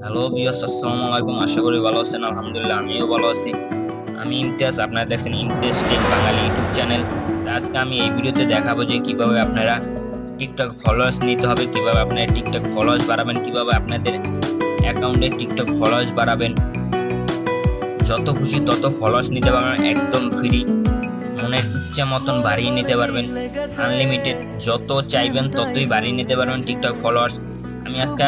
Hello viewers, আসসালামু আলাইকুম। আশা করি ভালো আছেন। আলহামদুলিল্লাহ আমিও ভালো আছি। আমি ইমতিয়াজ, আপনারা দেখছেন ইমতিয়াজ টেক বাঙালি ইউটিউব চ্যানেল। আজকে আমি এই ভিডিওতে দেখাবো যে কিভাবে আপনারা টিকটক ফলোয়ার্স নিতে হবে, কিভাবে আপনারা টিকটক ফলোয়ার্স বাড়াবেন, কিভাবে আপনাদের অ্যাকাউন্টে টিকটক ফলোয়ার্স বাড়াবেন। যত খুশি তত ফলোয়ার্স নিতে পারবেন, একদম ফ্রি, মনের ইচ্ছা মতন বাড়িয়ে নিতে পারবেন। আনলিমিটেড যত চাইবেন ততই বাড়িয়ে নিতে পারবেন টিকটক ফলোয়ার্স। আমি আজকে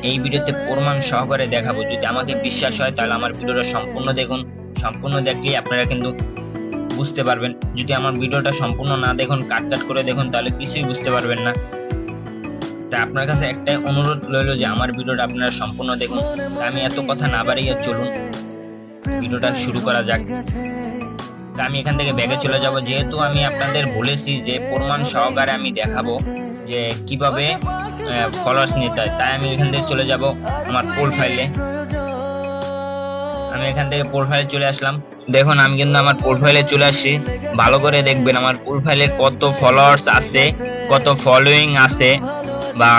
এই ভিডিওতে প্রমাণ সহকারে দেখাবো। যদি আমাকে বিশ্বাস হয় তাহলে আমার ভিডিওটা সম্পূর্ণ দেখুন। সম্পূর্ণ দেখলেই আপনারা কিন্তু বুঝতে পারবেন। যদি আমার ভিডিওটা সম্পূর্ণ না দেখুন, কাট করে দেখুন, তাহলে কিছুই বুঝতে পারবেন না। তাই আপনার কাছে একটাই অনুরোধ রইল যে আমার ভিডিওটা আপনারা সম্পূর্ণ দেখুন। আমি এত কথা না বাড়িয়ে চলুন ভিডিওটা শুরু করা যাক। আমি এখান থেকে ব্যাগে চলে যাব। যেহেতু আমি আপনাদের বলেছি যে প্রমাণ সহকারে আমি দেখাবো যে কিভাবে ফলোয়ার্স নিতে হয়, তাই আমি এখান থেকে চলে যাব আমার প্রোফাইলে। আমি এখান থেকে প্রোফাইলে চলে আসলাম। দেখুন আমি কিন্তু আমার প্রোফাইলে চলে আসছি। ভালো করে দেখবেন আমার প্রোফাইলে কত ফলোয়ার্স আছে, কত ফলোয়িং আছে বা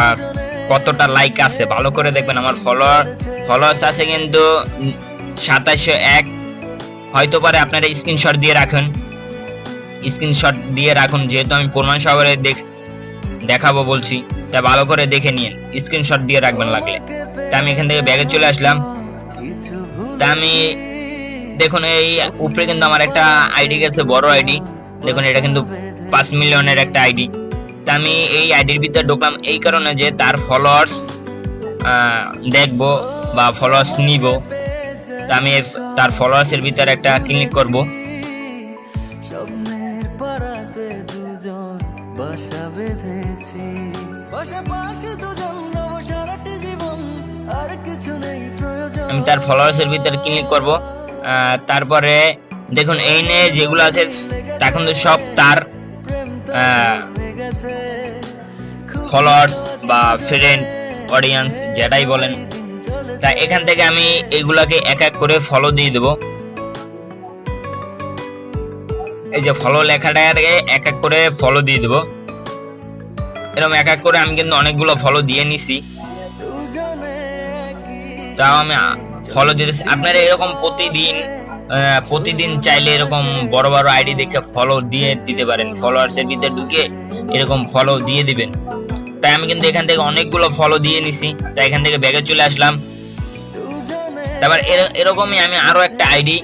কতটা লাইক আছে। ভালো করে দেখবেন আমার ফলোয়ার্স আছে কিন্তু 2701। হয়তো পারে আপনারা স্ক্রিনশট দিয়ে রাখুন, যেহেতু আমি প্রমাণ সহকারে দেখাবো বলছি, তা ভালো করে দেখে নিন, স্ক্রিনশট দিয়ে রাখবেন লাগলে। তা আমি এখান থেকে ব্যাগে চলে আসলাম। তা আমি দেখুন এই উপরে কিন্তু আমার একটা আইডি গেছে, বড় আইডি। দেখুন এটা কিন্তু 5 মিলিয়নের একটা আইডি। তা আমি এই আইডির ভিতরে ঢুকলাম এই কারণে যে তার ফলোয়ার্স দেখবো বা ফলোয়ার্স নিব। তা আমি তার ফলোয়ার্স এর ভিতরে একটা ক্লিক করব। আমি তার ফলোয়ার্স এর ভিতরে ক্লিক করব। তারপরে দেখুন এই নিয়ে যেগুলো আছে তা কিন্তু সব তার ফলোয়ার্স বা ফ্রেন্ড, অডিয়েন্স যেটাই বলেন। তা এখান থেকে আমি এগুলাকে এক এক করে ফলো দিয়ে দেব। এই যে ফলো লেখাটাকে এক এক করে ফলো দিয়ে দেব। এরকম এক এক করে আমি কিন্তু অনেকগুলো ফলো দিয়ে নিছি। তাও আমি ফলো দিতেছি। আপনারা এরকম প্রতিদিন চাইলে এরকম বড় বড় আইডি দেখে ফলো দিয়ে দিতে পারেন। ফলোয়ার্স এর ভিতরে ঢুকে এরকম ফলো দিয়ে দিবেন। তাই আমি কিন্তু এখান থেকে অনেকগুলো ফলো দিয়ে নিছি। তাই এখান থেকে ব্যাগে চলে আসলাম। তারপর এরকমই আমি আরো একটা আইডি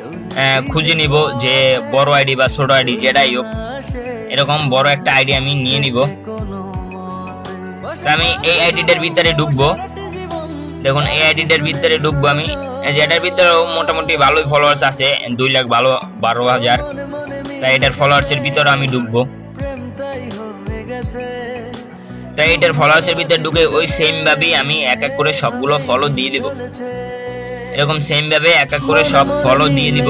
খুঁজে নিব, যে বড় আইডি বা ছোট আইডি যেটাই হোক, এরকম বড় একটা আইডি আমি নিয়ে নিব। আমি এই আইডিটার ভিতরে ঢুকবো। দেখুন এই আইডিটার ভিতরে ঢুকবো আমি। এটার ভিতরে মোটামুটি ভালোই ফলোয়ার্স আছে, 2,12,000। তাই এটার ফলোয়ার্স এর ভিতরে আমি ঢুকবো। তাই এটার ফলোয়ার্স এর ভিতরে ঢুকে ওই সেম ভাবেই আমি এক এক করে সবগুলো ফলো দিয়ে দিব। এরকম সেম ভাবে এক এক করে সব ফলো দিয়ে দিব।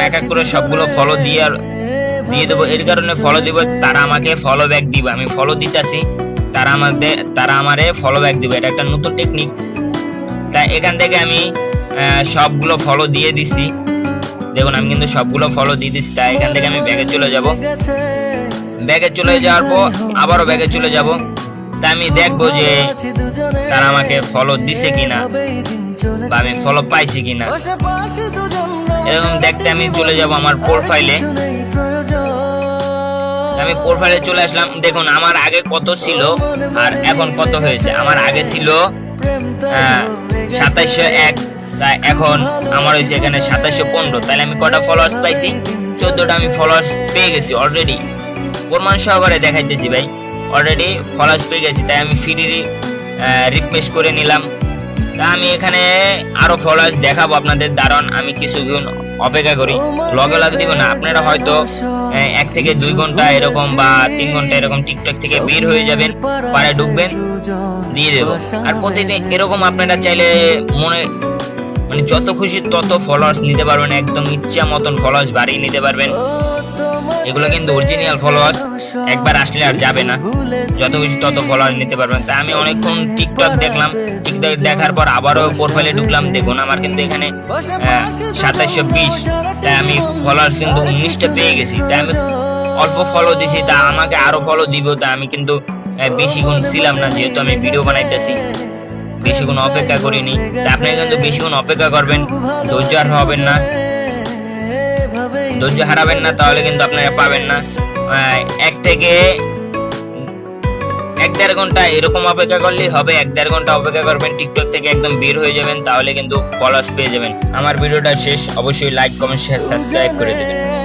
এক এক করে সবগুলো ফলো দিয়ে দেবো। এর কারণে ফলো দিব, তারা আমাকে ফলো ব্যাক দিবে। আমি ফলো দিতেছি, তারা আমারে ফলো ব্যাক দিবে। এটা একটা নতুন টেকনিক। তাই এখান থেকে আমি সবগুলো ফলো দিয়ে দিছি। দেখুন আমি কিন্তু সবগুলো ফলো দিয়ে দিচ্ছি। তাই এখান থেকে আমি ব্যাগে চলে যাব। ব্যাগে চলে যাওয়ার পর আবারও ব্যাগে চলে যাব। তা আমি দেখবো যে তারা আমাকে ফলো দিছে কিনা বা আমি ফলো পাইছি কিনা। এরকম দেখতে আমি চলে যাব আমার প্রোফাইলে। আমি প্রোফাইলে চলে আসলাম। দেখুন আমার আগে কত ছিল আর এখন কত হয়েছে। আমার আগে ছিল 2701, তাই এখন আমার হয়েছে এখানে 2715। তাহলে আমি কটা ফলোয়ার্স পাইছি? 14টা আমি ফলোয়ার্স পেয়ে গেছি অলরেডি। প্রমাণ সহকারে দেখাইতেছি ভাই, অলরেডি ফলোয়ার্স পেয়ে গেছি। তাই আমি ফ্রি রিফ্রেশ করে নিলাম। তা আমি এখানে আরো ফলোয়ার্স দেখাবো আপনাদের। দাঁড়ান আমি কিছুক্ষণ অপেক্ষা করি। লগে দিব না, আপনারা হয়তো 1 থেকে 2 ঘন্টা এরকম বা 3 ঘন্টা এরকম টিকটক থেকে বের হয়ে যাবেন, পরে ঢুকবেন, দিয়ে দেবো। আর প্রতিদিন এরকম আপনারা চাইলে মানে যত খুশি তত ফলোয়ার্স নিতে পারবেন, একদম ইচ্ছা মতন ফলোয়ার্স বাড়িয়ে নিতে পারবেন। এগুলো কিন্তু অরিজিনাল ফলোয়ার্স, একবার আসলে আর যাবে না। যত বেশি তত ফলোয়ার নিতে পারবেন। তাই আমি অনেকক্ষণ টিকটক দেখলাম। টিকটক দেখার পর আবারও প্রোফাইলে ঢুকলাম। দেখুন আমার কিন্তু এখানে 2720। তাই আমি ফলোয়ার্স কিন্তু 19টা পেয়ে গেছি। তাই আমি অল্প ফলো দিছি, তা আমাকে আরো ফলো দিব। তা আমি কিন্তু বেশিক্ষণ ছিলাম না, যেহেতু আমি ভিডিও বানাইতেছি, বেশিক্ষণ অপেক্ষা করিনি। তা আপনি কিন্তু বেশিক্ষণ অপেক্ষা করবেন, ধৈর্য আর হবেন না, ধৈর্য হারাবেন না, তাহলে কিন্তু আপনারা পাবেন না। 1-1.5 ঘন্টা এরকম অপেক্ষা করলেই হবে। 1-1.5 ঘন্টা অপেক্ষা করবেন, টিকটক থেকে একদম বের হয়ে যাবেন, তাহলে কিন্তু ফলোয়ার্স পেয়ে যাবেন। আমার ভিডিওটা শেষ, অবশ্যই লাইক, কমেন্ট, শেয়ার, সাবস্ক্রাইব করে দেবেন।